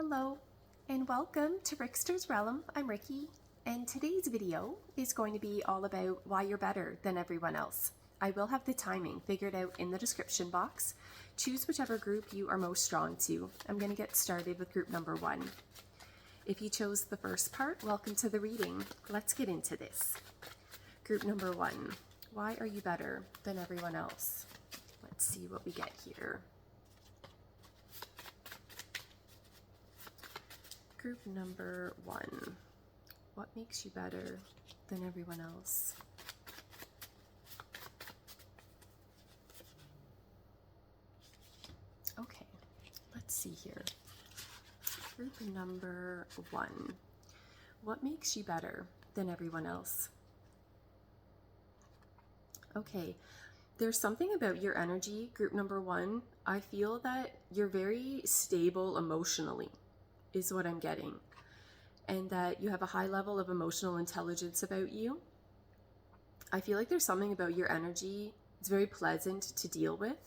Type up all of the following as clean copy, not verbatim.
Hello and welcome to Rickster's Realm. I'm Ricky, and today's video is going to be all about why you're better than everyone else. I will have the timing figured out in the description box. Choose whichever group you are most drawn to. I'm going to get started with group number 1. If you chose the first part, welcome to the reading. Let's get into this. Group number 1. Why are you better than everyone else? Let's see what we get here. Group number 1. What makes you better than everyone else? Okay, let's see here. Group number 1. What makes you better than everyone else? Okay, there's something about your energy, group number 1. I feel that you're very stable emotionally, is what I'm getting. And that you have a high level of emotional intelligence about you. I feel like there's something about your energy. It's very pleasant to deal with.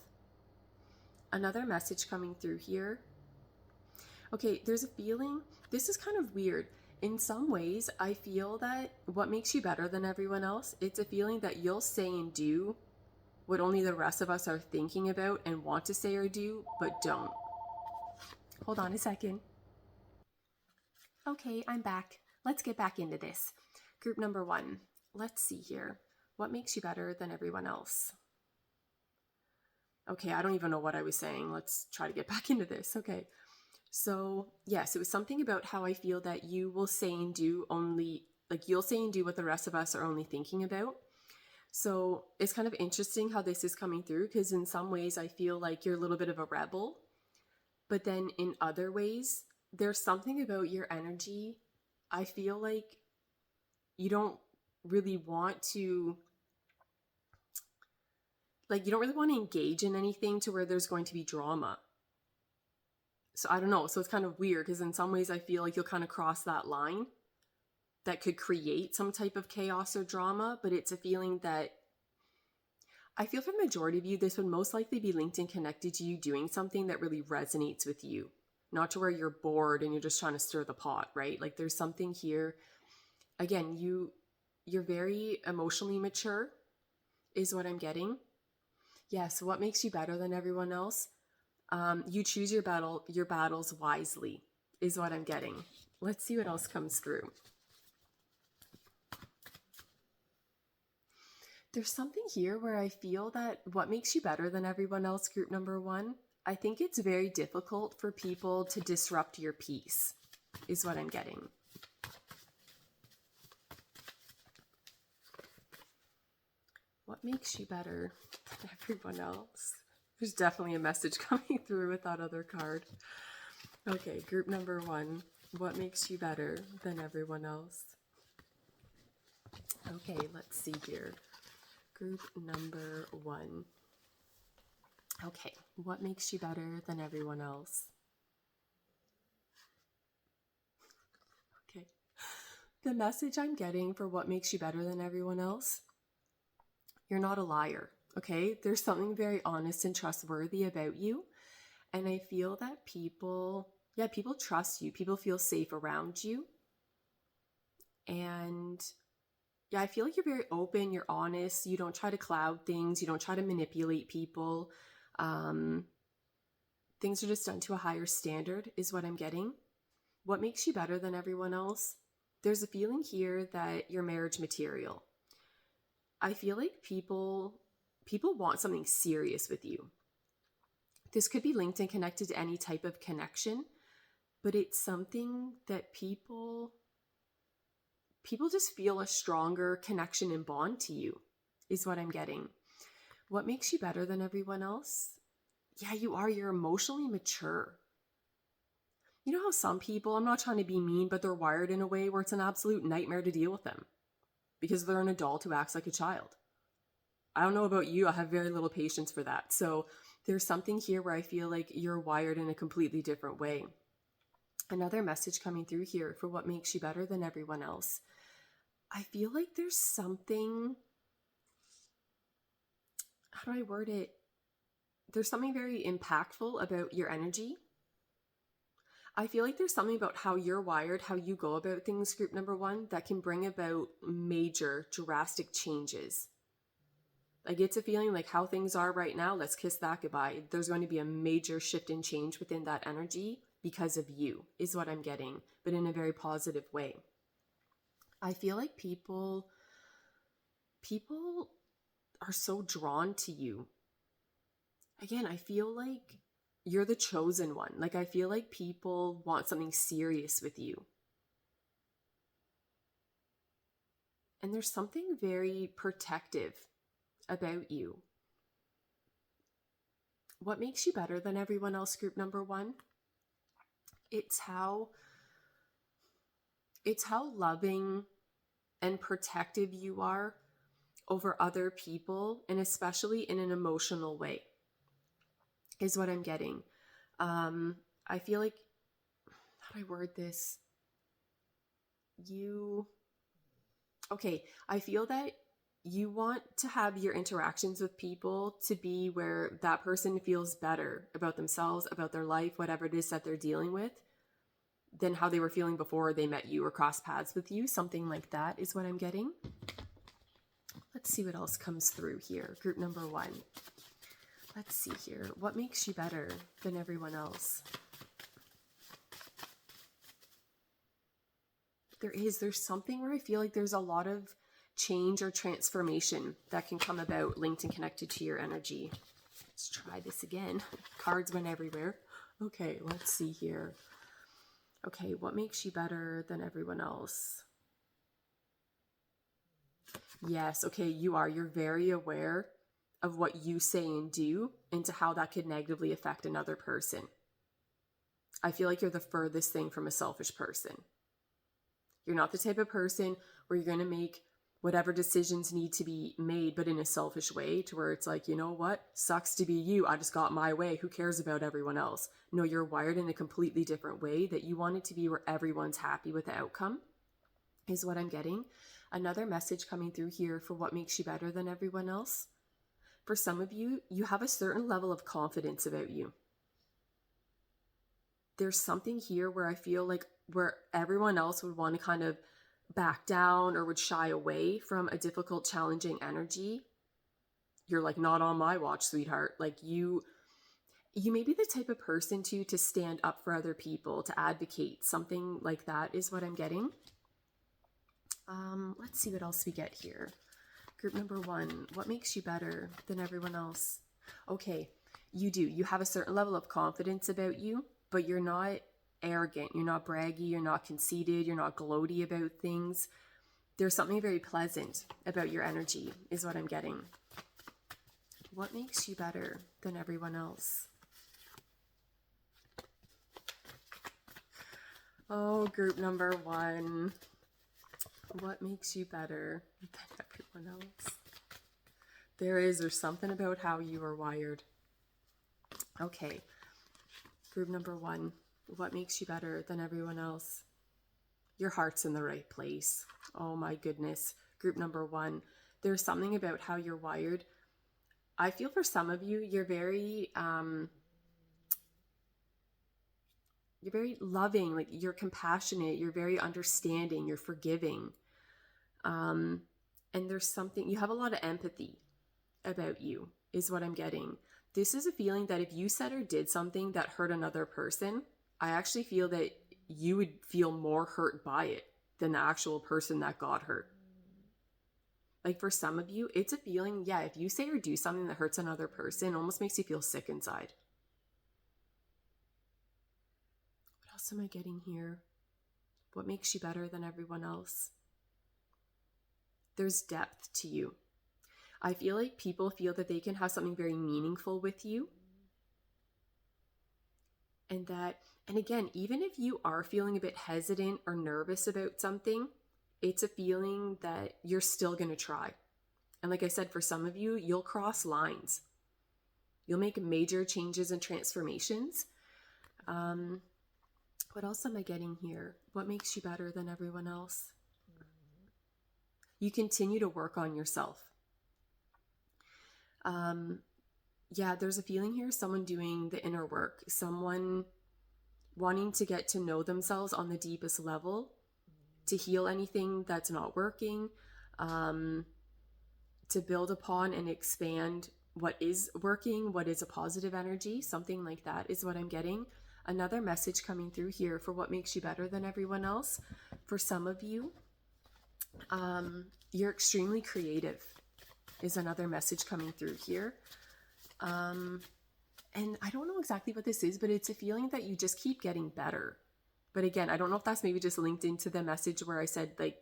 Another message coming through here. Okay, there's a feeling, this is kind of weird. In some ways, I feel that what makes you better than everyone else, it's a feeling that you'll say and do what only the rest of us are thinking about and want to say or do, but don't. Hold on a second. Okay, I'm back. Let's get back into this. Group number 1. Let's see here. What makes you better than everyone else? Okay, I don't even know what I was saying. Let's try to get back into this. Okay. So, yes, it was something about how I feel that you will say and do only, like you'll say and do what the rest of us are only thinking about. So it's kind of interesting how this is coming through, because in some ways I feel like you're a little bit of a rebel. But then in other ways, there's something about your energy. I feel like you don't really want to, you don't really want to engage in anything to where there's going to be drama. So I don't know. So it's kind of weird, because in some ways I feel like you'll kind of cross that line that could create some type of chaos or drama. But it's a feeling that I feel for the majority of you, this would most likely be linked and connected to you doing something that really resonates with you. Not to where you're bored and you're just trying to stir the pot, right? Like there's something here. Again, you're very emotionally mature is what I'm getting. Yes, what makes you better than everyone else? You choose your battles wisely is what I'm getting. Let's see what else comes through. There's something here where I feel that what makes you better than everyone else, group number 1, I think it's very difficult for people to disrupt your peace, is what I'm getting. What makes you better than everyone else? There's definitely a message coming through with that other card. Okay, group number 1. What makes you better than everyone else? Okay, let's see here. Group number 1. Okay, what makes you better than everyone else? Okay, the message I'm getting for what makes you better than everyone else, you're not a liar, okay? There's something very honest and trustworthy about you. And I feel that people trust you. People feel safe around you. And yeah, I feel like you're very open, you're honest, you don't try to cloud things, you don't try to manipulate people. Things are just done to a higher standard is what I'm getting. What makes you better than everyone else? There's a feeling here that you're marriage material. I feel like people want something serious with you. This could be linked and connected to any type of connection, but it's something that people just feel a stronger connection and bond to you is what I'm getting. What makes you better than everyone else? Yeah, you're emotionally mature. You know how some people, I'm not trying to be mean, but they're wired in a way where it's an absolute nightmare to deal with them because they're an adult who acts like a child. I don't know about you, I have very little patience for that. So there's something here where I feel like you're wired in a completely different way. Another message coming through here for what makes you better than everyone else. I feel like there's something, how do I word it? There's something very impactful about your energy. I feel like there's something about how you're wired, how you go about things, group number one, that can bring about major, drastic changes. Like it's a feeling like how things are right now, let's kiss that goodbye. There's going to be a major shift and change within that energy because of you, is what I'm getting, but in a very positive way. I feel like people are so drawn to you. Again, I feel like you're the chosen one. Like I feel like people want something serious with you. And there's something very protective about you. What makes you better than everyone else, group number one? It's how loving and protective you are over other people, and especially in an emotional way, is what I'm getting. I feel like, how do I word this? I feel that you want to have your interactions with people to be where that person feels better about themselves, about their life, whatever it is that they're dealing with, than how they were feeling before they met you or crossed paths with you. Something like that is what I'm getting. Let's see what else comes through here. Group number one. Let's see here. What makes you better than everyone else? There's something where I feel like there's a lot of change or transformation that can come about linked and connected to your energy. Let's try this again. Cards went everywhere. Okay, let's see here. Okay, what makes you better than everyone else? Yes, okay, you're very aware of what you say and do and to how that could negatively affect another person. I feel like you're the furthest thing from a selfish person. You're not the type of person where you're going to make whatever decisions need to be made, but in a selfish way, to where it's like, you know what? Sucks to be you. I just got my way. Who cares about everyone else? No, you're wired in a completely different way, that you want it to be where everyone's happy with the outcome, is what I'm getting. Another message coming through here for what makes you better than everyone else. For some of you, you have a certain level of confidence about you. There's something here where I feel like where everyone else would want to kind of back down or would shy away from a difficult, challenging energy. You're like, not on my watch, sweetheart. Like you may be the type of person to stand up for other people, to advocate. Something like that is what I'm getting. Let's see what else we get here. Group number one, what makes you better than everyone else? Okay, you have a certain level of confidence about you, but you're not arrogant, you're not braggy, you're not conceited, you're not gloaty about things. There's something very pleasant about your energy, is what I'm getting. What makes you better than everyone else? Oh, group number one. What makes you better than everyone else? There's something about how you are wired. Okay. Group number one. What makes you better than everyone else? Your heart's in the right place. Oh my goodness. Group number one. There's something about how you're wired. I feel for some of you, you're very loving, like you're compassionate, you're very understanding, you're forgiving. And there's something, you have a lot of empathy about you, is what I'm getting. This is a feeling that if you said or did something that hurt another person, I actually feel that you would feel more hurt by it than the actual person that got hurt. Like for some of you, it's a feeling, yeah, if you say or do something that hurts another person, it almost makes you feel sick inside. What else am I getting here? What makes you better than everyone else? There's depth to you. I feel like people feel that they can have something very meaningful with you. And again, even if you are feeling a bit hesitant or nervous about something, it's a feeling that you're still going to try. And like I said, for some of you, you'll cross lines. You'll make major changes and transformations. What else am I getting here? What makes you better than everyone else? You continue to work on yourself. Yeah, there's a feeling here, someone doing the inner work, someone wanting to get to know themselves on the deepest level, to heal anything that's not working, to build upon and expand what is working, what is a positive energy, something like that is what I'm getting. Another message coming through here for what makes you better than everyone else. For some of you, you're extremely creative is another message coming through here. And I don't know exactly what this is, but it's a feeling that you just keep getting better. But again, I don't know if that's maybe just linked into the message where I said, like,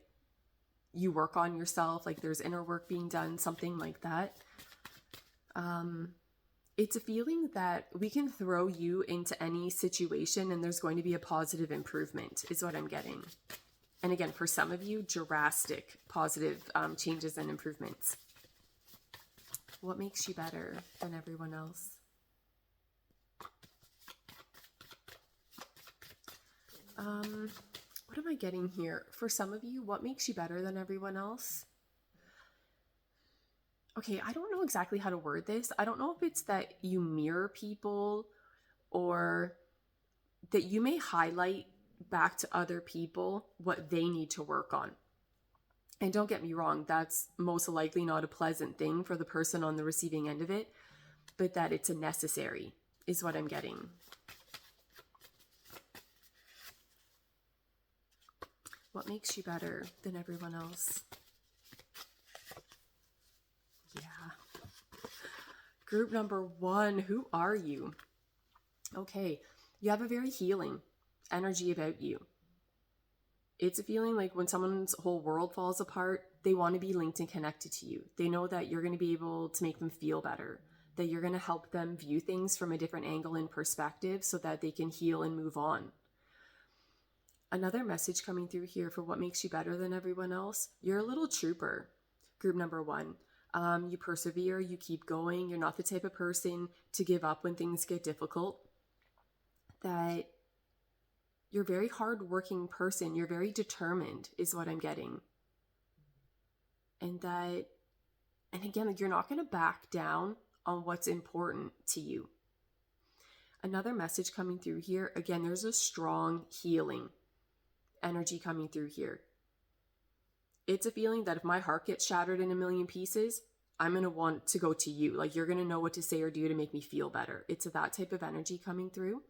you work on yourself, like there's inner work being done, something like that. It's a feeling that we can throw you into any situation and there's going to be a positive improvement is what I'm getting. And again, for some of you, drastic positive changes and improvements. What makes you better than everyone else? What am I getting here? For some of you, what makes you better than everyone else? Okay, I don't know exactly how to word this. I don't know if it's that you mirror people or that you may highlight back to other people what they need to work on. And don't get me wrong, that's most likely not a pleasant thing for the person on the receiving end of it, but that it's a necessary is what I'm getting. What makes you better than everyone else? Yeah. Group number 1, who are you? Okay, you have a very healing energy about you. It's a feeling like when someone's whole world falls apart, they want to be linked and connected to you. They know that you're going to be able to make them feel better, that you're going to help them view things from a different angle and perspective so that they can heal and move on. Another message coming through here for what makes you better than everyone else. You're a little trooper, group number 1. You persevere, you keep going. You're not the type of person to give up when things get difficult. That you're a very hardworking person. You're very determined is what I'm getting. And again, you're not going to back down on what's important to you. Another message coming through here. Again, there's a strong healing energy coming through here. It's a feeling that if my heart gets shattered in a million pieces, I'm going to want to go to you. Like, you're going to know what to say or do to make me feel better. It's that type of energy coming through.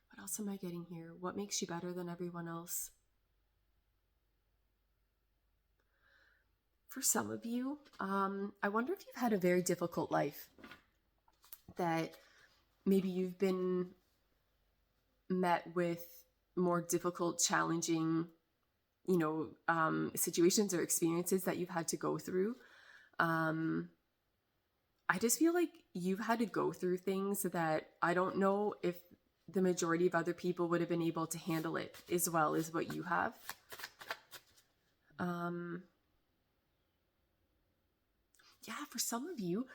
What else am I getting here? What makes you better than everyone else? For some of you, I wonder if you've had a very difficult life. That maybe you've been met with more difficult, challenging, situations or experiences that you've had to go through. I just feel like you've had to go through things that I don't know if the majority of other people would have been able to handle it as well as what you have. For some of you,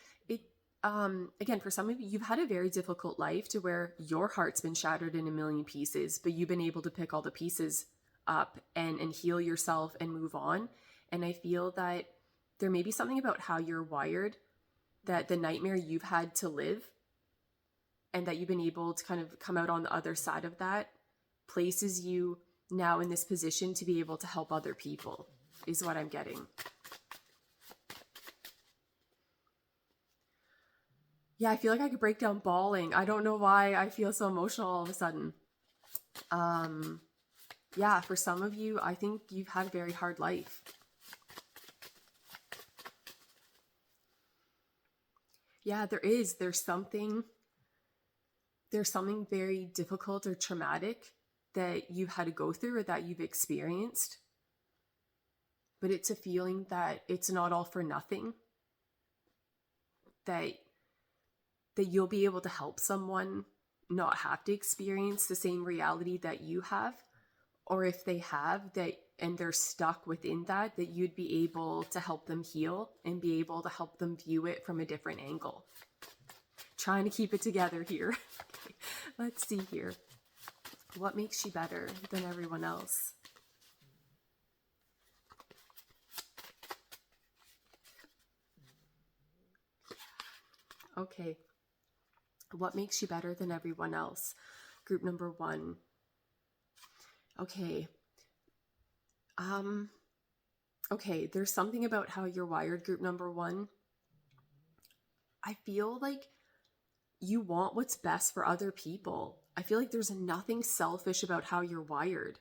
for some of you, you've had a very difficult life to where your heart's been shattered in a million pieces, but you've been able to pick all the pieces up and heal yourself and move on. And I feel that there may be something about how you're wired, that the nightmare you've had to live and that you've been able to kind of come out on the other side of that places you now in this position to be able to help other people is what I'm getting. Yeah, I feel like I could break down bawling. I don't know why I feel so emotional all of a sudden. For some of you, I think you've had a very hard life. Yeah, there's something very difficult or traumatic that you had to go through or that you've experienced. But it's a feeling that it's not all for nothing. That you'll be able to help someone not have to experience the same reality that you have, or if they have that and they're stuck within that you'd be able to help them heal and be able to help them view it from a different angle. Trying to keep it together here. Okay, let's see here. What makes you better than everyone else? Okay. What makes you better than everyone else? Group number 1. Okay. Okay, there's something about how you're wired, group number 1. I feel like you want what's best for other people. I feel like there's nothing selfish about how you're wired.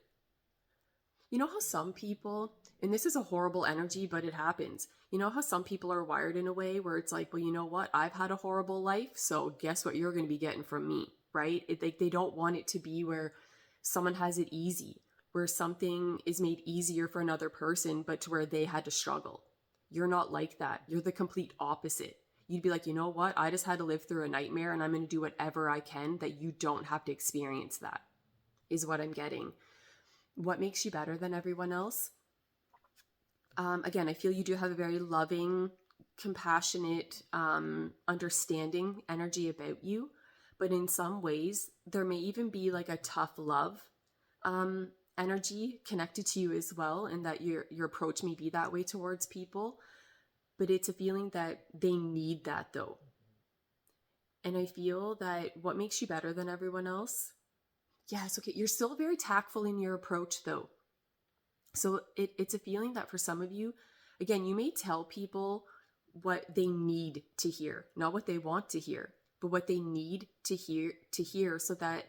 You know how some people, and this is a horrible energy, but it happens. You know how some people are wired in a way where it's like, well, you know what? I've had a horrible life, so guess what you're going to be getting from me, right? They don't want it to be where someone has it easy, where something is made easier for another person, but to where they had to struggle. You're not like that. You're the complete opposite. You'd be like, you know what? I just had to live through a nightmare and I'm going to do whatever I can that you don't have to experience that, is what I'm getting. What makes you better than everyone else? Again, I feel you do have a very loving, compassionate, understanding energy about you. But in some ways, there may even be like a tough love energy connected to you as well, and that your approach may be that way towards people. But it's a feeling that they need that though. And I feel that what makes you better than everyone else? Yes, okay. You're still very tactful in your approach though. So it's a feeling that for some of you, again, you may tell people what they need to hear, not what they want to hear, but what they need to hear so that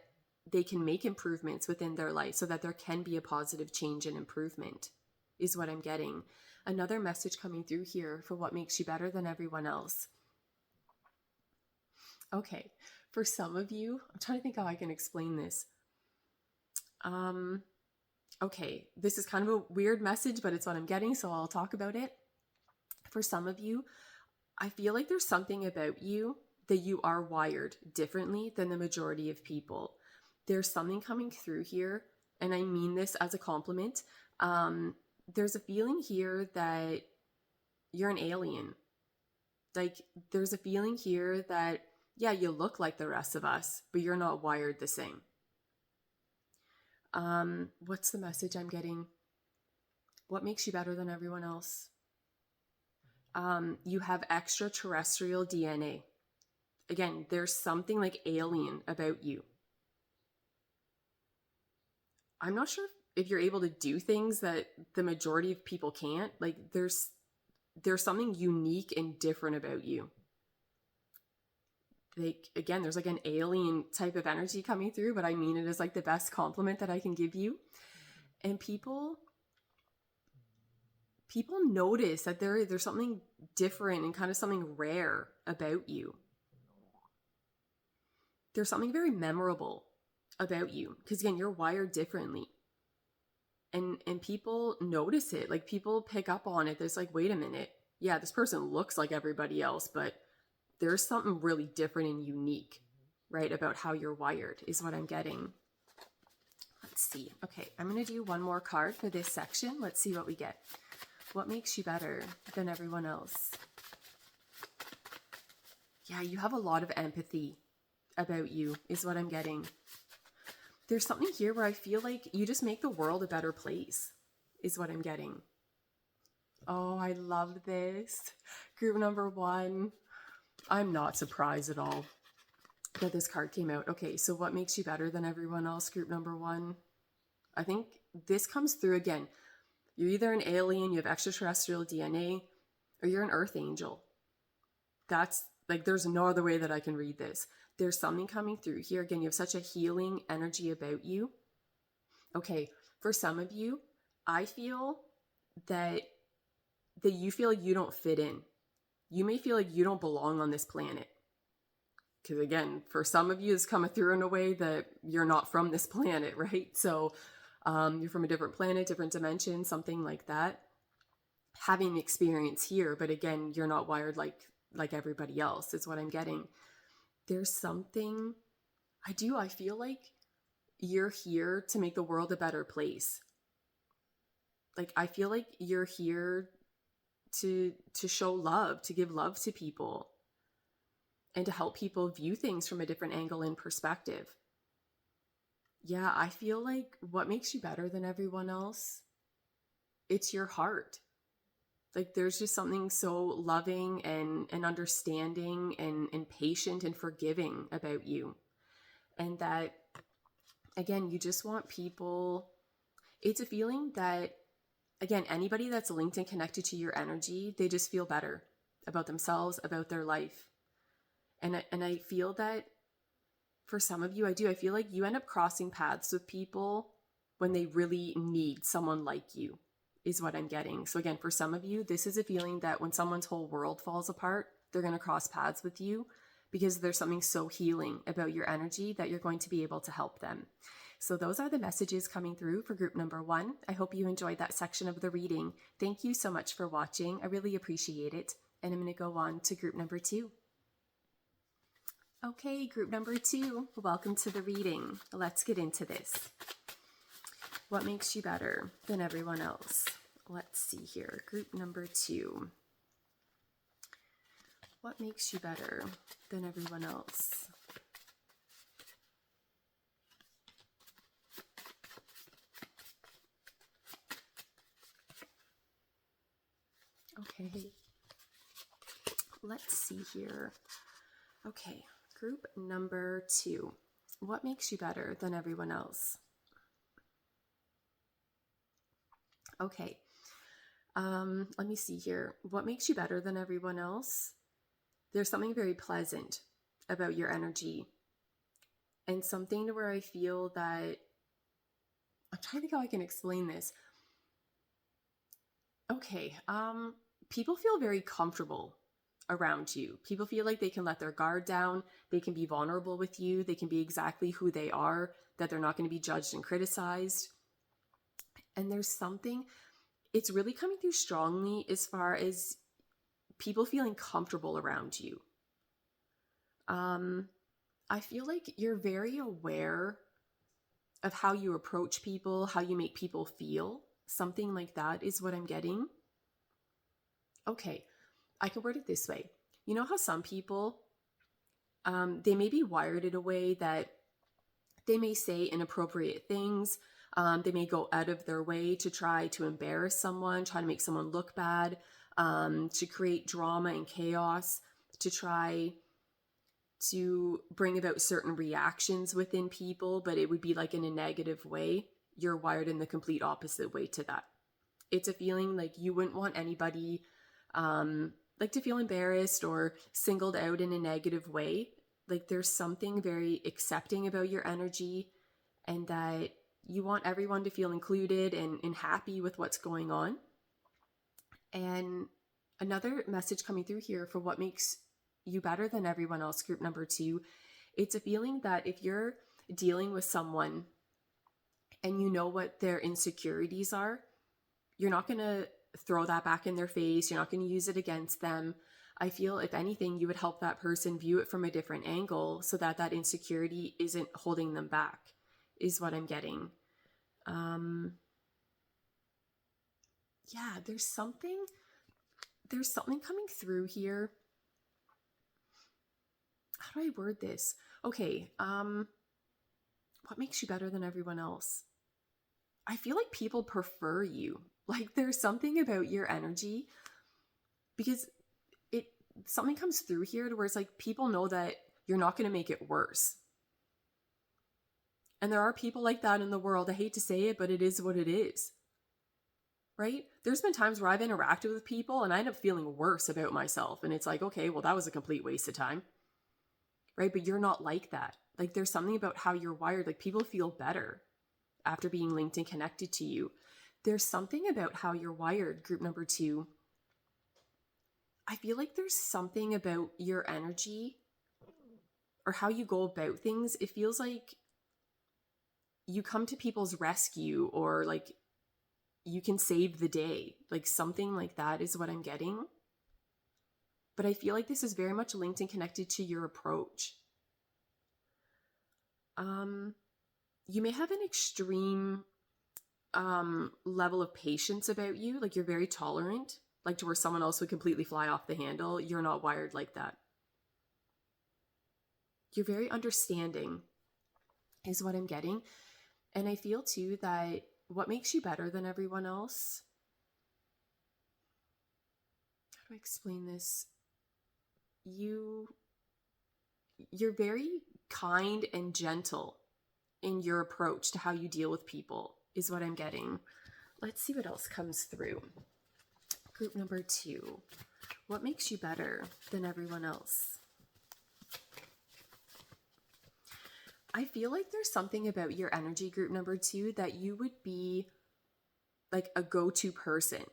they can make improvements within their life, so that there can be a positive change and improvement, is what I'm getting. Another message coming through here for what makes you better than everyone else. Okay, for some of you, I'm trying to think how I can explain this. Okay, this is kind of a weird message, but it's what I'm getting, so I'll talk about it. For some of you, I feel like there's something about you that you are wired differently than the majority of people. There's something coming through here, and I mean this as a compliment. There's a feeling here that you're an alien. Like, there's a feeling here that, yeah, you look like the rest of us, but you're not wired the same. What's the message I'm getting? What makes you better than everyone else? You have extraterrestrial DNA. Again, there's something like alien about you. I'm not sure if you're able to do things that the majority of people can't. Like, there's something unique and different about you. Like, again, there's like an alien type of energy coming through, but I mean it as like the best compliment that I can give you. And people notice that there's something different and kind of something rare about you. There's something very memorable about you, because again, you're wired differently. And people notice it. Like, people pick up on it. There's like, wait a minute. Yeah, this person looks like everybody else, but there's something really different and unique, right, about how you're wired, is what I'm getting. Let's see. Okay, I'm going to do one more card for this section. Let's see what we get. What makes you better than everyone else? Yeah, you have a lot of empathy about you, is what I'm getting. There's something here where I feel like you just make the world a better place, is what I'm getting. Oh, I love this. Group number 1. I'm not surprised at all that this card came out. Okay, so what makes you better than everyone else, group number 1? I think this comes through again. You're either an alien, you have extraterrestrial DNA, or you're an earth angel. That's like, there's no other way that I can read this. There's something coming through here. Again, you have such a healing energy about you. Okay, for some of you, I feel that you feel like you don't fit in. You may feel like you don't belong on this planet. Because again, for some of you, it's coming through in a way that you're not from this planet, right? So you're from a different planet, different dimension, something like that. Having experience here, but again, you're not wired like everybody else, is what I'm getting. There's something, I feel like you're here to make the world a better place. Like, I feel like you're here to show love, to give love to people, and to help people view things from a different angle and perspective. Yeah, I feel like what makes you better than everyone else, it's your heart. Like there's just something so loving and understanding and patient and forgiving about you. And that, again, you just want people, it's a feeling that, again, anybody that's linked and connected to your energy, they just feel better about themselves, about their life. And I feel that for some of you, I feel like you end up crossing paths with people when they really need someone like you, is what I'm getting. So again, for some of you, this is a feeling that when someone's whole world falls apart, they're going to cross paths with you because there's something so healing about your energy that you're going to be able to help them. So those are the messages coming through for group number 1. I hope you enjoyed that section of the reading. Thank you so much for watching. I really appreciate it. And I'm going to go on to group number 2. Okay, group number 2, welcome to the reading. Let's get into this. What makes you better than everyone else? Let's see here. Group number 2. What makes you better than everyone else? Okay. Let's see here. Okay, group number 2. What makes you better than everyone else? Okay. Let me see here. What makes you better than everyone else? There's something very pleasant about your energy and something to where I feel that I'm trying to think how I can explain this. Okay. People feel very comfortable around you. People feel like they can let their guard down. They can be vulnerable with you. They can be exactly who they are, that they're not going to be judged and criticized. And there's something, it's really coming through strongly as far as people feeling comfortable around you. I feel like you're very aware of how you approach people, how you make people feel. Something like that is what I'm getting. Okay, I can word it this way. You know how some people, they may be wired in a way that they may say inappropriate things. They may go out of their way to try to embarrass someone, try to make someone look bad, to create drama and chaos, to try to bring about certain reactions within people, but it would be like in a negative way. You're wired in the complete opposite way to that. It's a feeling like you wouldn't want anybody like to feel embarrassed or singled out in a negative way. Like there's something very accepting about your energy and that you want everyone to feel included and happy with what's going on. And another message coming through here for what makes you better than everyone else, group number 2, it's a feeling that if you're dealing with someone and you know what their insecurities are, you're not going to throw that back in their face. You're not going to use it against them. I feel if anything, you would help that person view it from a different angle so that that insecurity isn't holding them back, is what I'm getting. Yeah, there's something coming through here. How do I word this? Okay, what makes you better than everyone else? I feel like people prefer you. Like there's something about your energy because something comes through here to where it's like people know that you're not going to make it worse. And there are people like that in the world. I hate to say it, but it is what it is. Right? There's been times where I've interacted with people and I end up feeling worse about myself. And it's like, okay, well, that was a complete waste of time. Right? But you're not like that. Like there's something about how you're wired. Like people feel better after being linked and connected to you. There's something about how you're wired, group number 2. I feel like there's something about your energy or how you go about things. It feels like you come to people's rescue or like you can save the day. Like something like that is what I'm getting. But I feel like this is very much linked and connected to your approach. You may have an extreme level of patience about you. Like you're very tolerant, like to where someone else would completely fly off the handle. You're not wired like that. You're very understanding is what I'm getting. And I feel too that what makes you better than everyone else, do I explain this? You're very kind and gentle in your approach to how you deal with people, is what I'm getting. Let's see what else comes through. Group number 2. What makes you better than everyone else? I feel like there's something about your energy, group number 2, that you would be like a go-to person,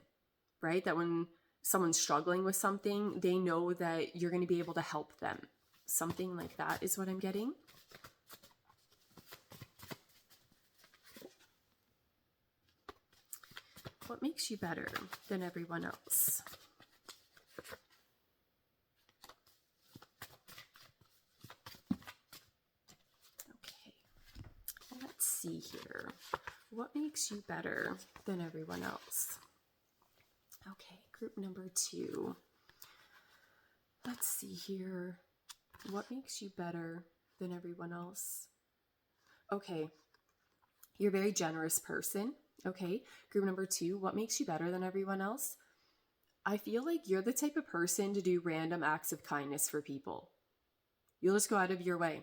right? That when someone's struggling with something, they know that you're going to be able to help them. Something like that is what I'm getting. What makes you better than everyone else? Okay, let's see here. What makes you better than everyone else? Okay, group number 2. Let's see here. What makes you better than everyone else? Okay, you're a very generous person. Okay, group number 2. What makes you better than everyone else? I feel like you're the type of person to do random acts of kindness for people. You'll just go out of your way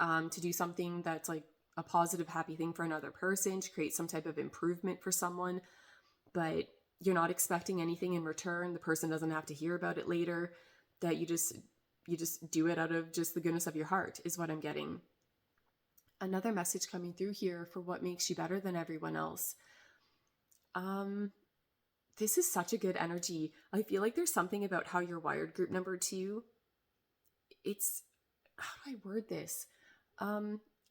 to do something that's like a positive, happy thing for another person, to create some type of improvement for someone, but you're not expecting anything in return. The person doesn't have to hear about it later. That you just do it out of just the goodness of your heart is what I'm getting. Another message coming through here for what makes you better than everyone else. This is such a good energy. I feel like there's something about how you're wired, group number 2. It's, how do I word this?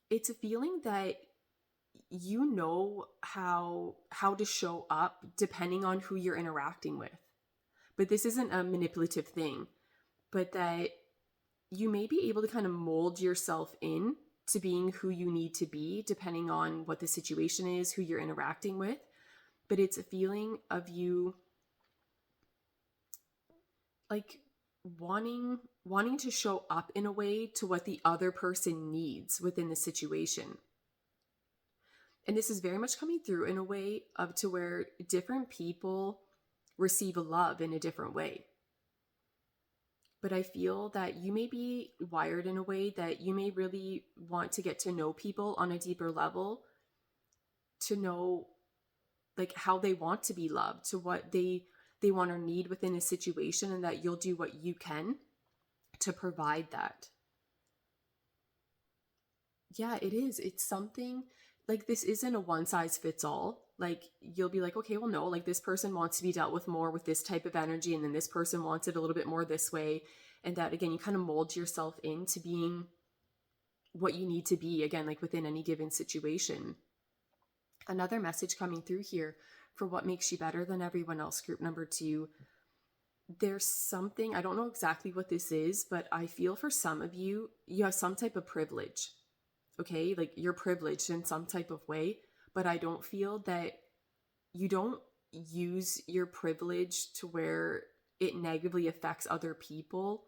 It's a feeling that you know how to show up depending on who you're interacting with. But this isn't a manipulative thing, but that you may be able to kind of mold yourself in to being who you need to be depending on what the situation is, who you're interacting with. But it's a feeling of you like wanting to show up in a way to what the other person needs within the situation. And this is very much coming through in a way of to where different people receive love in a different way. But I feel that you may be wired in a way that you may really want to get to know people on a deeper level, to know like how they want to be loved, to what they want or need within a situation, and that you'll do what you can to provide that. Yeah, it is. It's something like this isn't a one size fits all. Like you'll be like, okay, well, no, like this person wants to be dealt with more with this type of energy, and then this person wants it a little bit more this way. And that, again, you kind of mold yourself into being what you need to be, again, like within any given situation. Another message coming through here for what makes you better than everyone else, group number 2. There's something, I don't know exactly what this is, but I feel for some of you, you have some type of privilege. Okay, like you're privileged in some type of way, but I don't feel that you don't use your privilege to where it negatively affects other people,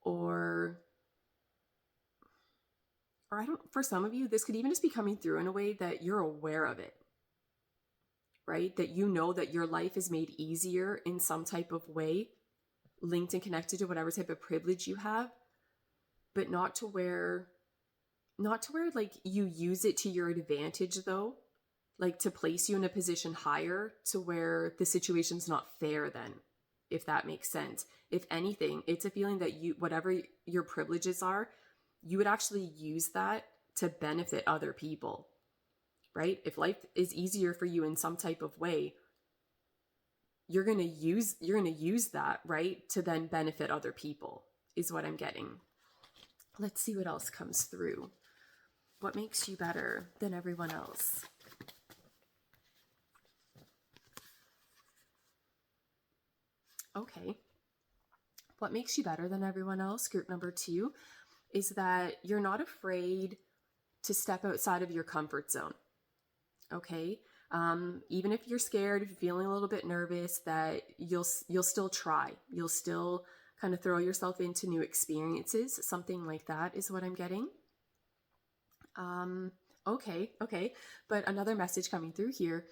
or I don't, for some of you, this could even just be coming through in a way that you're aware of it, right? That you know that your life is made easier in some type of way, linked and connected to whatever type of privilege you have, but not to where like you use it to your advantage though, like to place you in a position higher to where the situation's not fair then, if that makes sense. If anything, it's a feeling that you, whatever your privileges are, you would actually use that to benefit other people, right? If life is easier for you in some type of way, you're going to use that, right, to then benefit other people, is what I'm getting. Let's see what else comes through. What makes you better than everyone else? Okay. What makes you better than everyone else, group number 2, is that you're not afraid to step outside of your comfort zone. Okay. Even if you're scared, if you're feeling a little bit nervous, that you'll still try. You'll still kind of throw yourself into new experiences. Something like that is what I'm getting. Okay. But another message coming through here,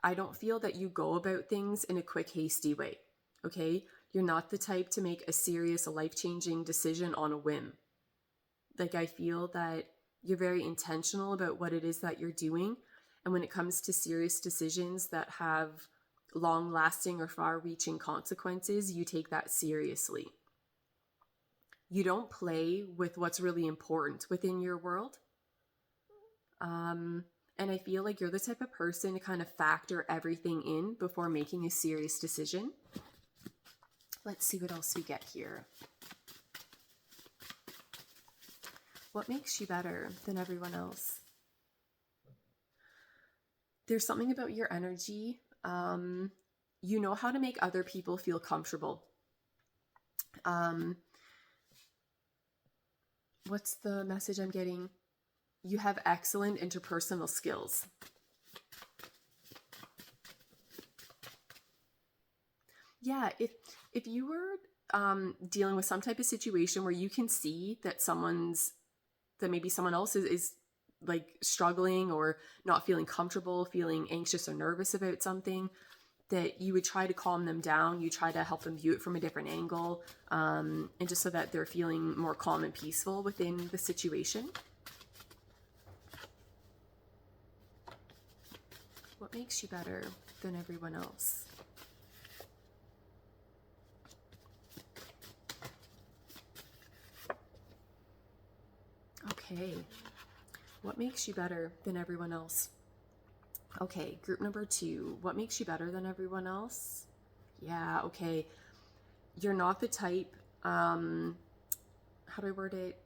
I don't feel that you go about things in a quick, hasty way. Okay. You're not the type to make a serious life-changing decision on a whim. Like, I feel that you're very intentional about what it is that you're doing. And when it comes to serious decisions that have long-lasting or far-reaching consequences, you take that seriously. You don't play with what's really important within your world. And I feel like you're the type of person to kind of factor everything in before making a serious decision. Let's see what else we get here. What makes you better than everyone else? There's something about your energy. You know how to make other people feel comfortable. What's the message I'm getting? You have excellent interpersonal skills. Yeah, if you were dealing with some type of situation where you can see that maybe someone else is like struggling or not feeling comfortable, feeling anxious or nervous about something, that you would try to calm them down. You try to help them view it from a different angle, and just so that they're feeling more calm and peaceful within the situation. What makes you better than everyone else? Okay. What makes you better than everyone else? Okay, group number 2. What makes you better than everyone else? Yeah, okay. You're not the type, how do I word it?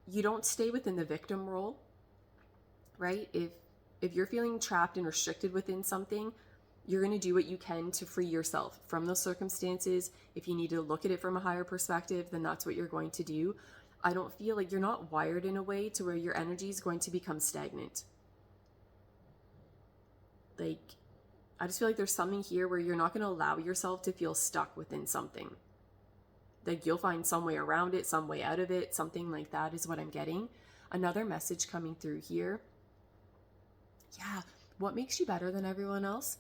You don't stay within the victim role, right? If you're feeling trapped and restricted within something, you're going to do what you can to free yourself from those circumstances. If you need to look at it from a higher perspective, then that's what you're going to do. I don't feel like you're not wired in a way to where your energy is going to become stagnant. Like, I just feel like there's something here where you're not going to allow yourself to feel stuck within something. Like, you'll find some way around it, some way out of it, something like that is what I'm getting. Another message coming through here. Yeah, what makes you better than everyone else?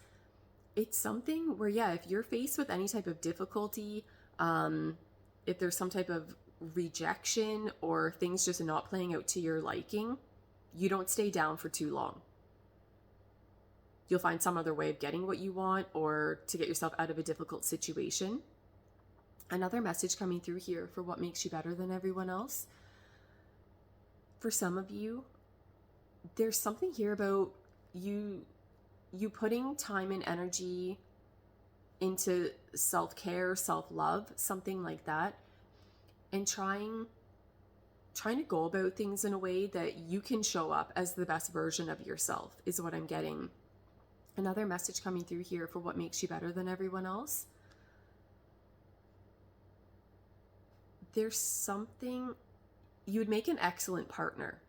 It's something where, yeah, if you're faced with any type of difficulty, if there's some type of rejection or things just not playing out to your liking, you don't stay down for too long. You'll find some other way of getting what you want or to get yourself out of a difficult situation. Another message coming through here for what makes you better than everyone else. For some of you, there's something here about you putting time and energy into self-care, self-love, something like that, and trying to go about things in a way that you can show up as the best version of yourself is what I'm getting. Another message coming through here for what makes you better than everyone else. There's something, you would make an excellent partner.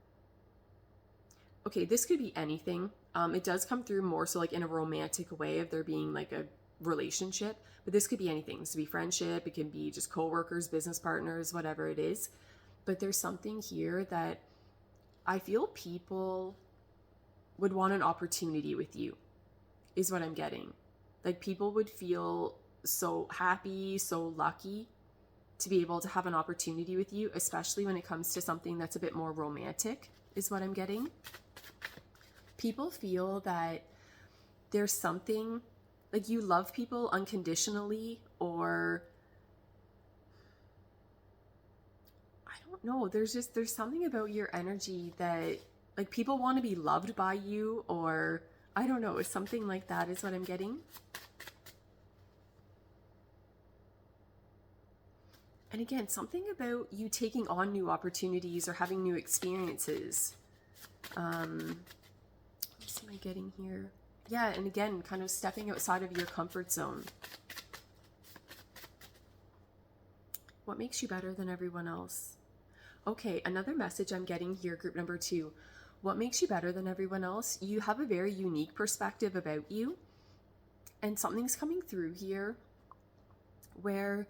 Okay, this could be anything. It does come through more so like in a romantic way of there being like a relationship, but this could be anything. This could be friendship, it can be just coworkers, business partners, whatever it is. But there's something here that I feel people would want an opportunity with you, is what I'm getting. Like, people would feel so happy, so lucky to be able to have an opportunity with you, especially when it comes to something that's a bit more romantic, is what I'm getting. People feel that there's something, like, you love people unconditionally, or I don't know, there's something about your energy that, like, people want to be loved by you, or I don't know, something like that is what I'm getting. And again, something about you taking on new opportunities or having new experiences. What am I getting here? Yeah, and again, kind of stepping outside of your comfort zone. What makes you better than everyone else? Okay, another message I'm getting here, group number 2. What makes you better than everyone else? You have a very unique perspective about you. And something's coming through here where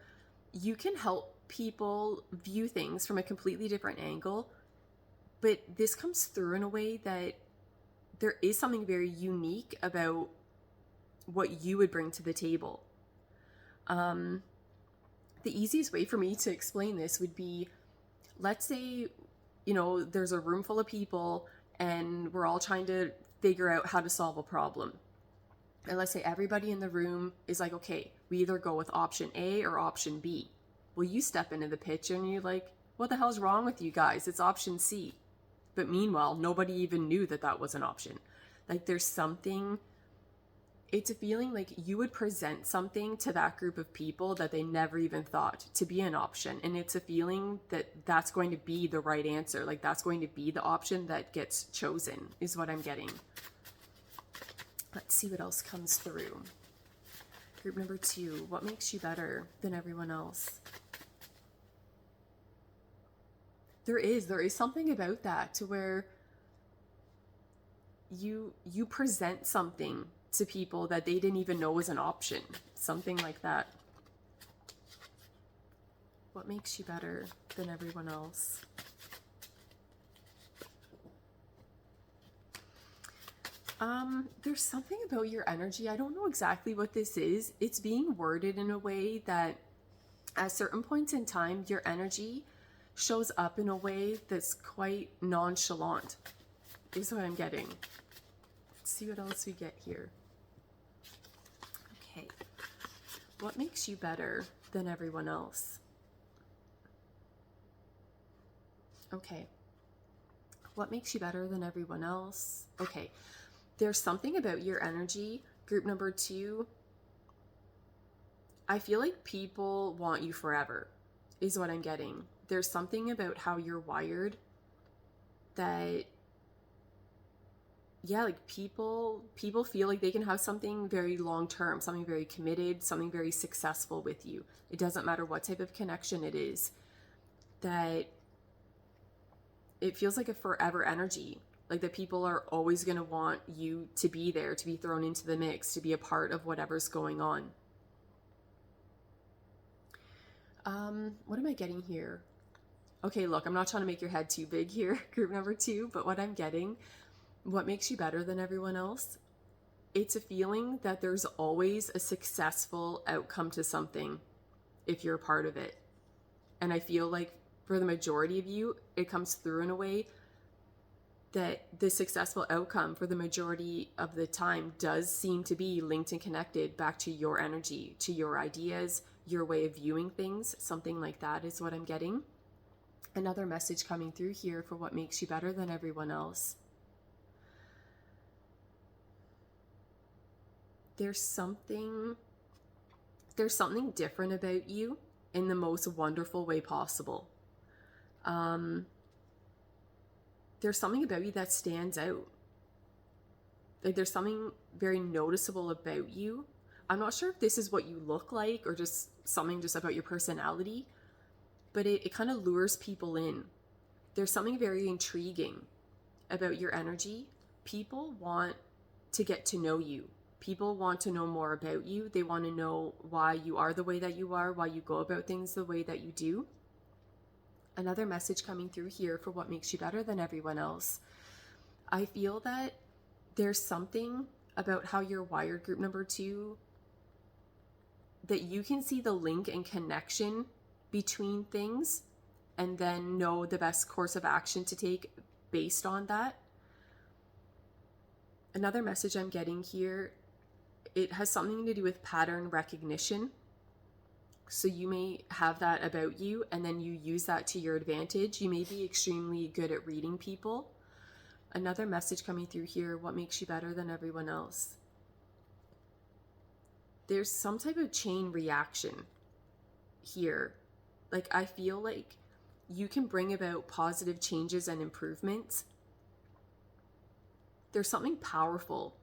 you can help people view things from a completely different angle. But this comes through in a way that there is something very unique about what you would bring to the table. The easiest way for me to explain this would be, let's say, there's a room full of people and we're all trying to figure out how to solve a problem. And let's say everybody in the room is like, okay, we either go with option A or option B. Well, you step into the picture and you're like, what the hell's wrong with you guys? It's option C. But meanwhile, nobody even knew that that was an option. Like there's something, it's a feeling like you would present something to that group of people that they never even thought to be an option. And it's a feeling that that's going to be the right answer. Like that's going to be the option that gets chosen is what I'm getting. Let's see what else comes through. Group number 2, what makes you better than everyone else? There is something about that to where you present something to people that they didn't even know was an option. Something like that. What makes you better than everyone else? There's something about your energy. I don't know exactly what this is. It's being worded in a way that at certain points in time, your energy shows up in a way that's quite nonchalant, is what I'm getting. Let's see what else we get here. Okay. What makes you better than everyone else? Okay. What makes you better than everyone else? Okay. There's something about your energy. Group number 2, I feel like people want you forever, is what I'm getting. There's something about how you're wired that, yeah, like people feel like they can have something very long-term, something very committed, something very successful with you. It doesn't matter what type of connection it is, that it feels like a forever energy. Like that people are always going to want you to be there, to be thrown into the mix, to be a part of whatever's going on. What am I getting here? Okay, look, I'm not trying to make your head too big here, group number 2, but what I'm getting, what makes you better than everyone else? It's a feeling that there's always a successful outcome to something if you're a part of it. And I feel like for the majority of you, it comes through in a way that the successful outcome for the majority of the time does seem to be linked and connected back to your energy, to your ideas, your way of viewing things. Something like that is what I'm getting. Another message coming through here for what makes you better than everyone else. There's something different about you in the most wonderful way possible. There's something about you that stands out. Like there's something very noticeable about you. I'm not sure if this is what you look like or just something just about your personality, but it kind of lures people in. There's something very intriguing about your energy. People want to get to know you. People want to know more about you. They want to know why you are the way that you are, why you go about things the way that you do. Another message coming through here for what makes you better than everyone else. I feel that there's something about how you're wired, group number 2, that you can see the link and connection between things and then know the best course of action to take based on that. Another message I'm getting here, it has something to do with pattern recognition. So you may have that about you and then you use that to your advantage. You may be extremely good at reading people. Another message coming through here, what makes you better than everyone else? There's some type of chain reaction here. Like I feel like you can bring about positive changes and improvements. There's something powerful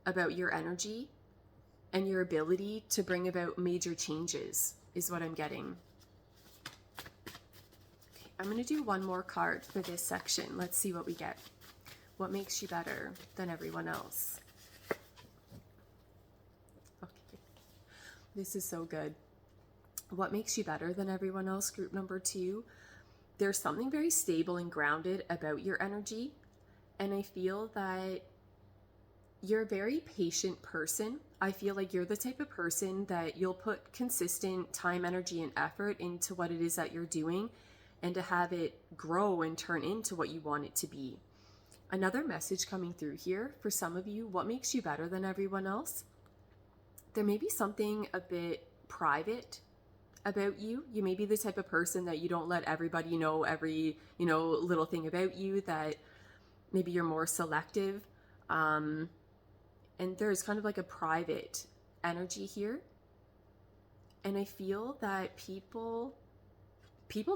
about your energy and your ability to bring about major changes is what I'm getting. Okay, I'm going to do one more card for this section. Let's see what we get. What makes you better than everyone else? Okay, this is so good. What makes you better than everyone else, group number 2? There's something very stable and grounded about your energy. And I feel that You're a very patient person. I feel like you're the type of person that you'll put consistent time, energy, and effort into what it is that you're doing and to have it grow and turn into what you want it to be. Another message coming through here for some of you, what makes you better than everyone else? There may be something a bit private about you. You may be the type of person that you don't let everybody know every, little thing about you, that maybe you're more selective. And there's kind of like a private energy here. And I feel that people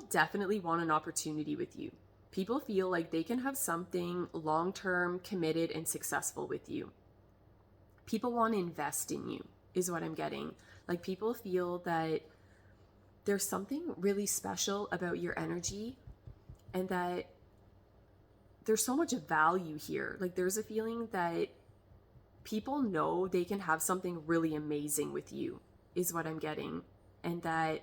definitely want an opportunity with you. People feel like they can have something long-term, committed, and successful with you. People want to invest in you, is what I'm getting. Like, people feel that there's something really special about your energy and that there's so much value here. Like, there's a feeling that people know they can have something really amazing with you, is what I'm getting. And that,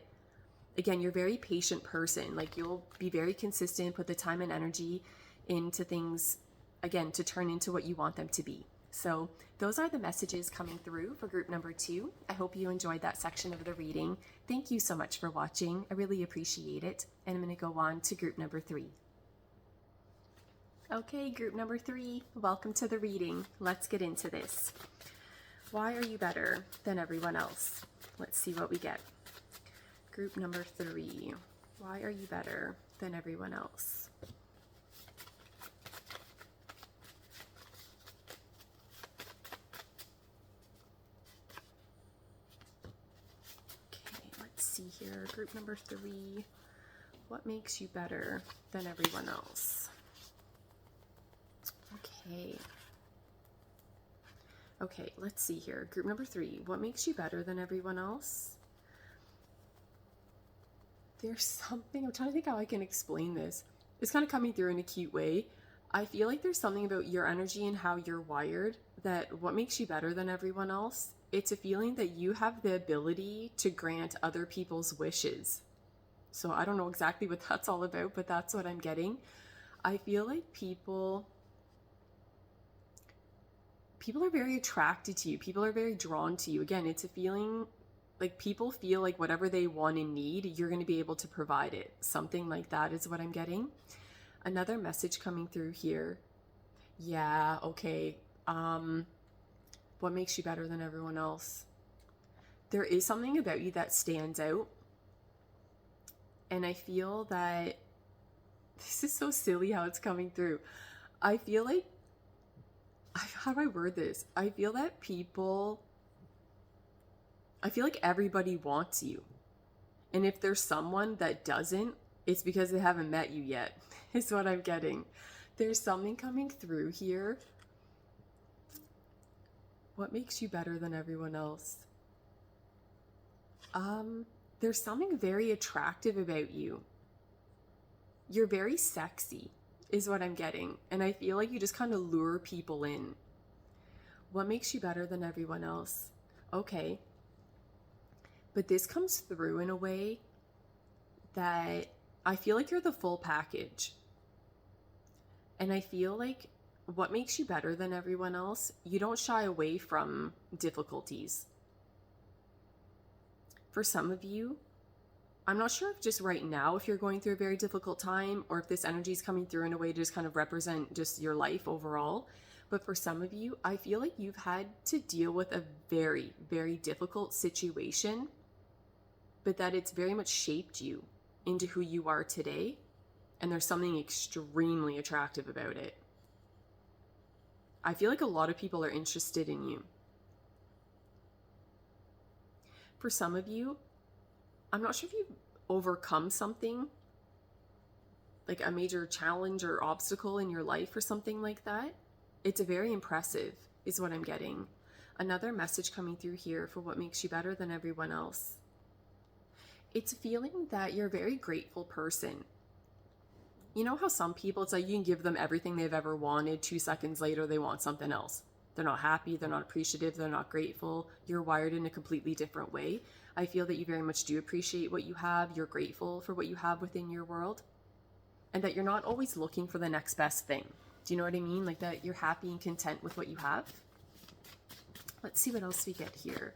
again, you're a very patient person. Like, you'll be very consistent, put the time and energy into things, again, to turn into what you want them to be. So those are the messages coming through for group number 2. I hope you enjoyed that section of the reading. Thank you so much for watching. I really appreciate it. And I'm going to go on to group number 3. Okay, group number 3, welcome to the reading. Let's get into this. Why are you better than everyone else? Let's see what we get. Group number 3, why are you better than everyone else? Okay, let's see here. Group number 3, what makes you better than everyone else? Okay, let's see here. Group number 3, what makes you better than everyone else? There's something, I'm trying to think how I can explain this. It's kind of coming through in a cute way. I feel like there's something about your energy and how you're wired that what makes you better than everyone else, it's a feeling that you have the ability to grant other people's wishes. So I don't know exactly what that's all about, but that's what I'm getting. I feel like people are very attracted to you. People are very drawn to you. Again, it's a feeling like people feel like whatever they want and need, you're going to be able to provide it. Something like that is what I'm getting. Another message coming through here. Yeah, okay. What makes you better than everyone else? There is something about you that stands out. And I feel that this is so silly how it's coming through. I feel like, how do I word this? I feel like everybody wants you. And if there's someone that doesn't, it's because they haven't met you yet, is what I'm getting. There's something coming through here. What makes you better than everyone else? There's something very attractive about you. You're very sexy, is what I'm getting. And I feel like you just kind of lure people in. What makes you better than everyone else? Okay. But this comes through in a way that I feel like you're the full package. And I feel like what makes you better than everyone else, you don't shy away from difficulties. For some of you, I'm not sure if just right now, if you're going through a very difficult time, or if this energy is coming through in a way to just kind of represent just your life overall. But for some of you, I feel like you've had to deal with a very, very difficult situation, but that it's very much shaped you into who you are today. And there's something extremely attractive about it. I feel like a lot of people are interested in you. For some of you, I'm not sure if you've overcome something, like a major challenge or obstacle in your life or something like that. It's very impressive, is what I'm getting. Another message coming through here for what makes you better than everyone else. It's feeling that you're a very grateful person. You know how some people, it's like you can give them everything they've ever wanted, 2 seconds later they want something else. They're not happy, they're not appreciative, they're not grateful. You're wired in a completely different way. I feel that you very much do appreciate what you have. You're grateful for what you have within your world. And that you're not always looking for the next best thing. Do you know what I mean? Like that you're happy and content with what you have. Let's see what else we get here.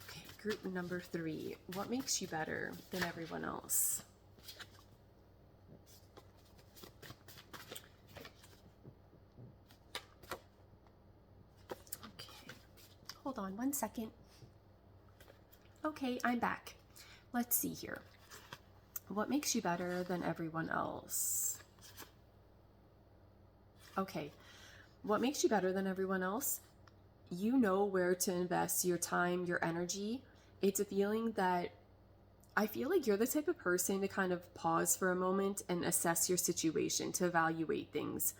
Okay, group number 3. What makes you better than everyone else? Okay, hold on one second. Okay, I'm back. Let's see here. What makes you better than everyone else? Okay, what makes you better than everyone else? You know where to invest your time, your energy. It's a feeling that I feel like you're the type of person to kind of pause for a moment and assess your situation, to evaluate things,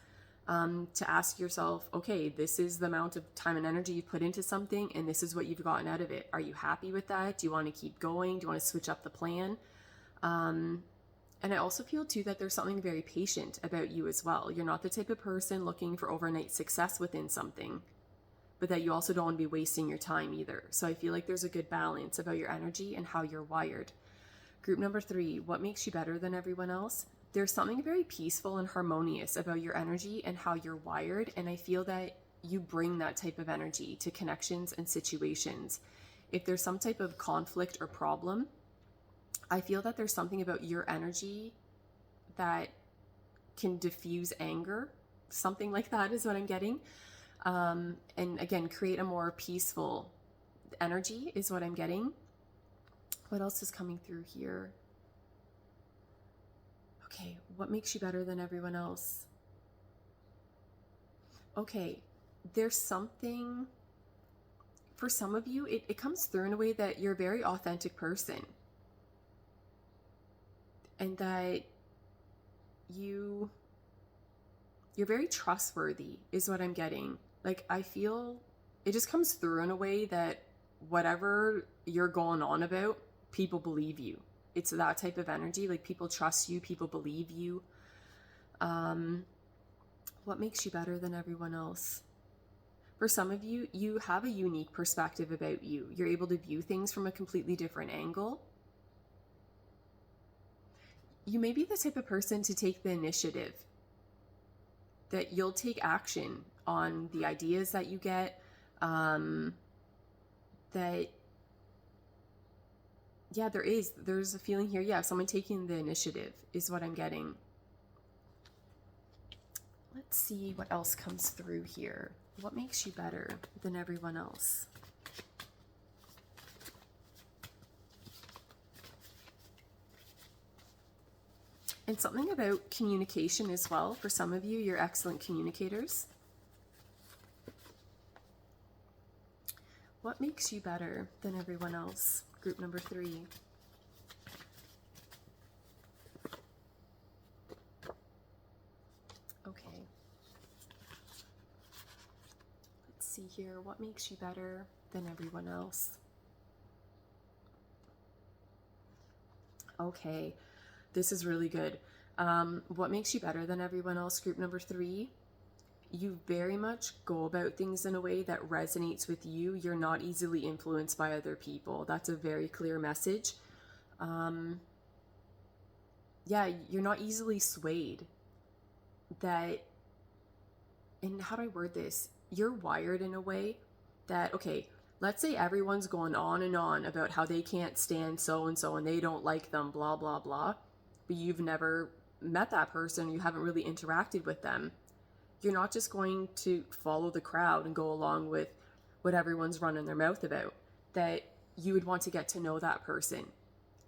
to ask yourself, okay, this is the amount of time and energy you've put into something, and this is what you've gotten out of it. Are you happy with that? Do you want to keep going? Do you want to switch up the plan? And I also feel too that there's something very patient about you as well. You're not the type of person looking for overnight success within something, but that you also don't want to be wasting your time either. So I feel like there's a good balance about your energy and how you're wired. Group number 3, what makes you better than everyone else? There's something very peaceful and harmonious about your energy and how you're wired, and I feel that you bring that type of energy to connections and situations. If there's some type of conflict or problem, I feel that there's something about your energy that can diffuse anger. Something like that is what I'm getting. And again, create a more peaceful energy is what I'm getting. What else is coming through here? Okay, what makes you better than everyone else? Okay, there's something, for some of you, it comes through in a way that you're a very authentic person. And that you're very trustworthy is what I'm getting. Like, I feel it just comes through in a way that whatever you're going on about, people believe you. It's that type of energy. Like, people trust you, people believe you. What makes you better than everyone else? For some of you, you have a unique perspective about you. You're able to view things from a completely different angle. You may be the type of person to take the initiative, that you'll take action on the ideas that you get, there's a feeling here, someone taking the initiative is what I'm getting. Let's see what else comes through here. What makes you better than everyone else? And something about communication as well. For some of you, you're excellent communicators. What makes you better than everyone else? Group number 3. Okay. Let's see here. What makes you better than everyone else? Okay. This is really good. What makes you better than everyone else? Group number 3. You very much go about things in a way that resonates with you. You're not easily influenced by other people. That's a very clear message. You're not easily swayed. And how do I word this? You're wired in a way that, okay, let's say everyone's going on and on about how they can't stand so-and-so and they don't like them, blah, blah, blah. But you've never met that person, you haven't really interacted with them. You're not just going to follow the crowd and go along with what everyone's running their mouth about. That you would want to get to know that person.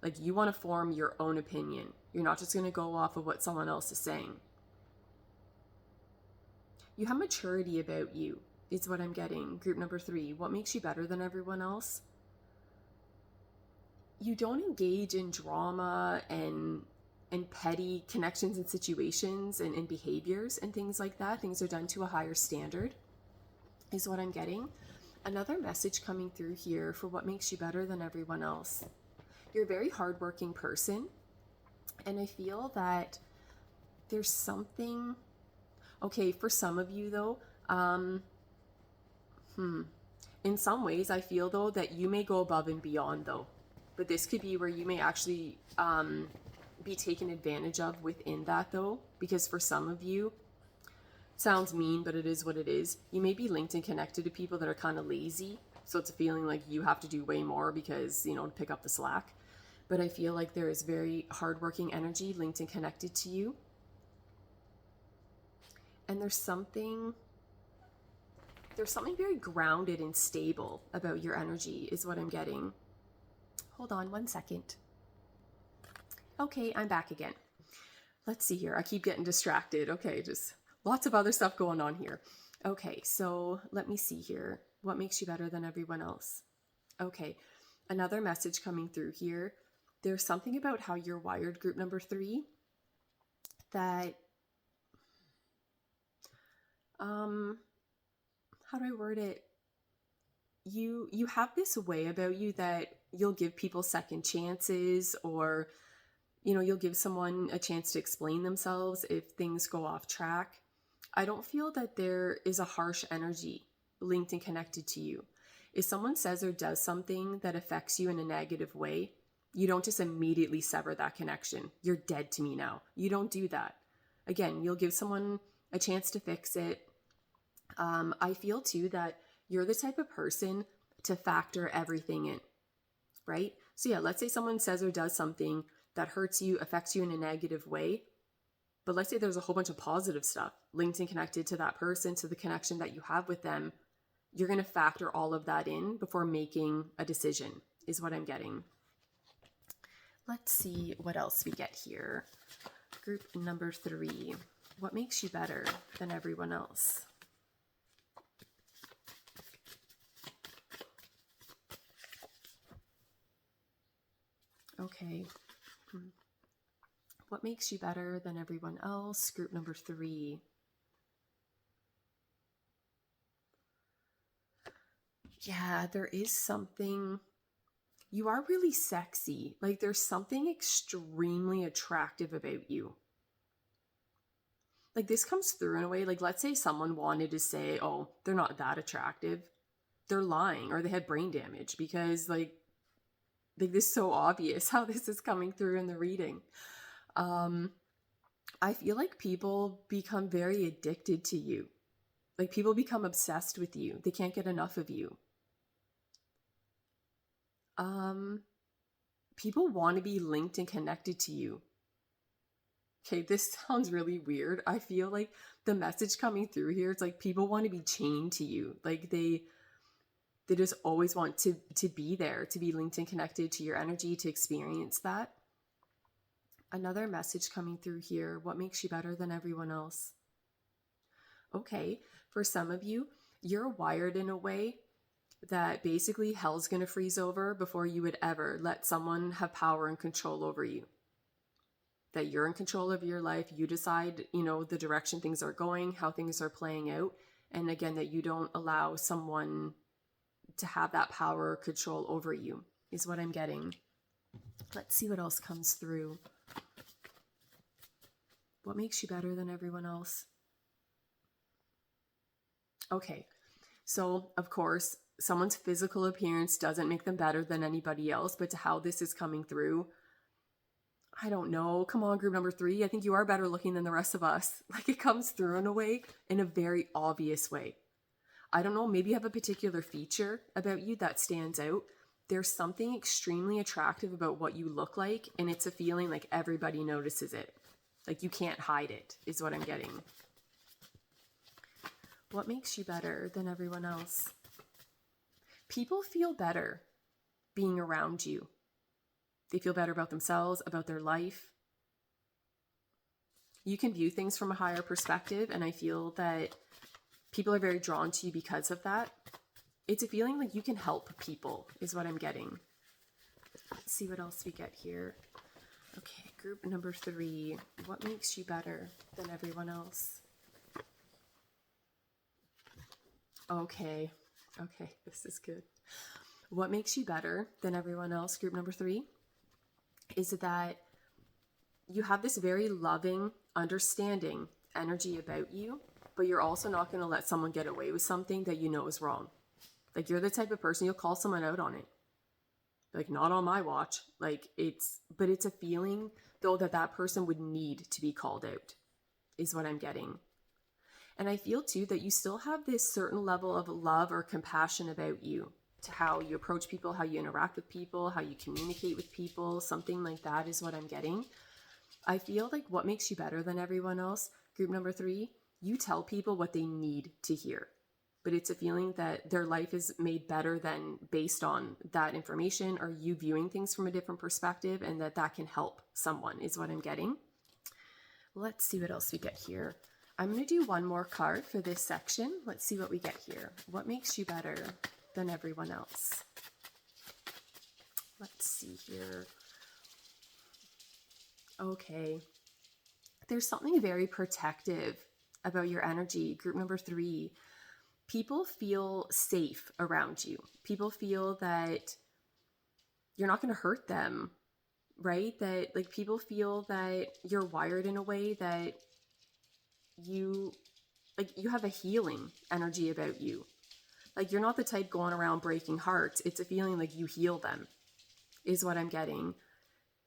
Like, you want to form your own opinion. You're not just going to go off of what someone else is saying. You have maturity about you, is what I'm getting. Group number 3. What makes you better than everyone else? You don't engage in drama and petty connections and situations and behaviors and things like that. Things are done to a higher standard, is what I'm getting. Another message coming through here for what makes you better than everyone else. You're a very hardworking person, and I feel that there's something, okay, for some of you though, in some ways I feel though that you may go above and beyond though, but this could be where you may actually be taken advantage of within that though, because for some of you, Sounds mean, but it is what it is. You may be linked and connected to people that are kind of lazy. So it's a feeling like you have to do way more because, to pick up the slack. But I feel like there is very hardworking energy linked and connected to you. And there's something very grounded and stable about your energy is what I'm getting. Hold on one second. Okay, I'm back again. Let's see here. I keep getting distracted. Okay, just lots of other stuff going on here. Okay, so let me see here. What makes you better than everyone else? Okay, another message coming through here. There's something about how you're wired, group number 3, that, how do I word it? You have this way about you that you'll give people second chances, or you'll give someone a chance to explain themselves if things go off track. I don't feel that there is a harsh energy linked and connected to you. If someone says or does something that affects you in a negative way, you don't just immediately sever that connection. You're dead to me now. You don't do that. Again, you'll give someone a chance to fix it. I feel too that you're the type of person to factor everything in, right? So yeah, let's say someone says or does something that hurts you, affects you in a negative way. But let's say there's a whole bunch of positive stuff linked and connected to that person, to the connection that you have with them. You're going to factor all of that in before making a decision, is what I'm getting. Let's see what else we get here. Group number 3. What makes you better than everyone else? Okay. What makes you better than everyone else? Group number 3. Yeah, there is something. You are really sexy. Like, there's something extremely attractive about you. Like, this comes through in a way. Like, let's say someone wanted to say, oh, they're not that attractive. They're lying, or they had brain damage, because like this is so obvious how this is coming through in the reading. I feel like people become very addicted to you. Like, people become obsessed with you. They can't get enough of you. People want to be linked and connected to you. Okay, this sounds really weird. I feel like the message coming through here, it's like people want to be chained to you. Like, they just always want to be there, to be linked and connected to your energy, to experience that. Another message coming through here. What makes you better than everyone else? Okay, for some of you, you're wired in a way that basically hell's going to freeze over before you would ever let someone have power and control over you. That you're in control of your life. You decide, the direction things are going, how things are playing out. And again, that you don't allow someone to have that power or control over you, is what I'm getting. Let's see what else comes through. What makes you better than everyone else? Okay, so of course, someone's physical appearance doesn't make them better than anybody else, but to how this is coming through, I don't know. Come on, group number 3. I think you are better looking than the rest of us. Like, it comes through in a way, in a very obvious way. I don't know, maybe you have a particular feature about you that stands out. There's something extremely attractive about what you look like, and it's a feeling like everybody notices it. Like, you can't hide it, is what I'm getting. What makes you better than everyone else? People feel better being around you. They feel better about themselves, about their life. You can view things from a higher perspective, and I feel that people are very drawn to you because of that. It's a feeling like you can help people, is what I'm getting. Let's see what else we get here. Okay, group number 3. What makes you better than everyone else? Okay, this is good. What makes you better than everyone else, group number 3, is that you have this very loving, understanding energy about you, but you're also not going to let someone get away with something that you know is wrong. Like, you're the type of person, you'll call someone out on it. Like, not on my watch. Like, it's a feeling, though, that person would need to be called out, is what I'm getting. And I feel too that you still have this certain level of love or compassion about you, to how you approach people, how you interact with people, how you communicate with people. Something like that is what I'm getting. I feel like what makes you better than everyone else, group number 3, you tell people what they need to hear. But it's a feeling that their life is made better than based on that information or you viewing things from a different perspective, and that can help someone is what I'm getting. Let's see what else we get here. I'm going to do one more card for this section. Let's see what we get here. What makes you better than everyone else? Let's see here. Okay. There's something very protective about your energy, group number 3. People feel safe around you. People feel that you're not going to hurt them, right? That like people feel that you're wired in a way that you have a healing energy about you. Like you're not the type going around breaking hearts. It's a feeling like you heal them is what I'm getting.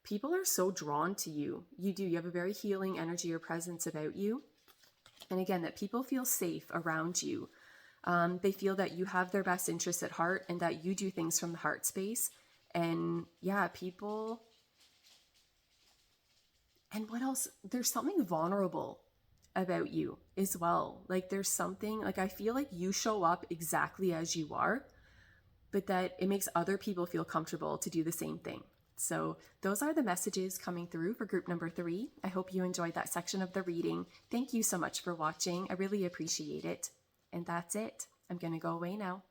People are so drawn to you. You have a very healing energy or presence about you. And again, that people feel safe around you. They feel that you have their best interests at heart and that you do things from the heart space. And yeah, people. And what else? There's something vulnerable about you as well. Like there's something, like I feel like you show up exactly as you are, but that it makes other people feel comfortable to do the same thing. So those are the messages coming through for group number 3. I hope you enjoyed that section of the reading. Thank you so much for watching. I really appreciate it. And that's it. I'm going to go away now.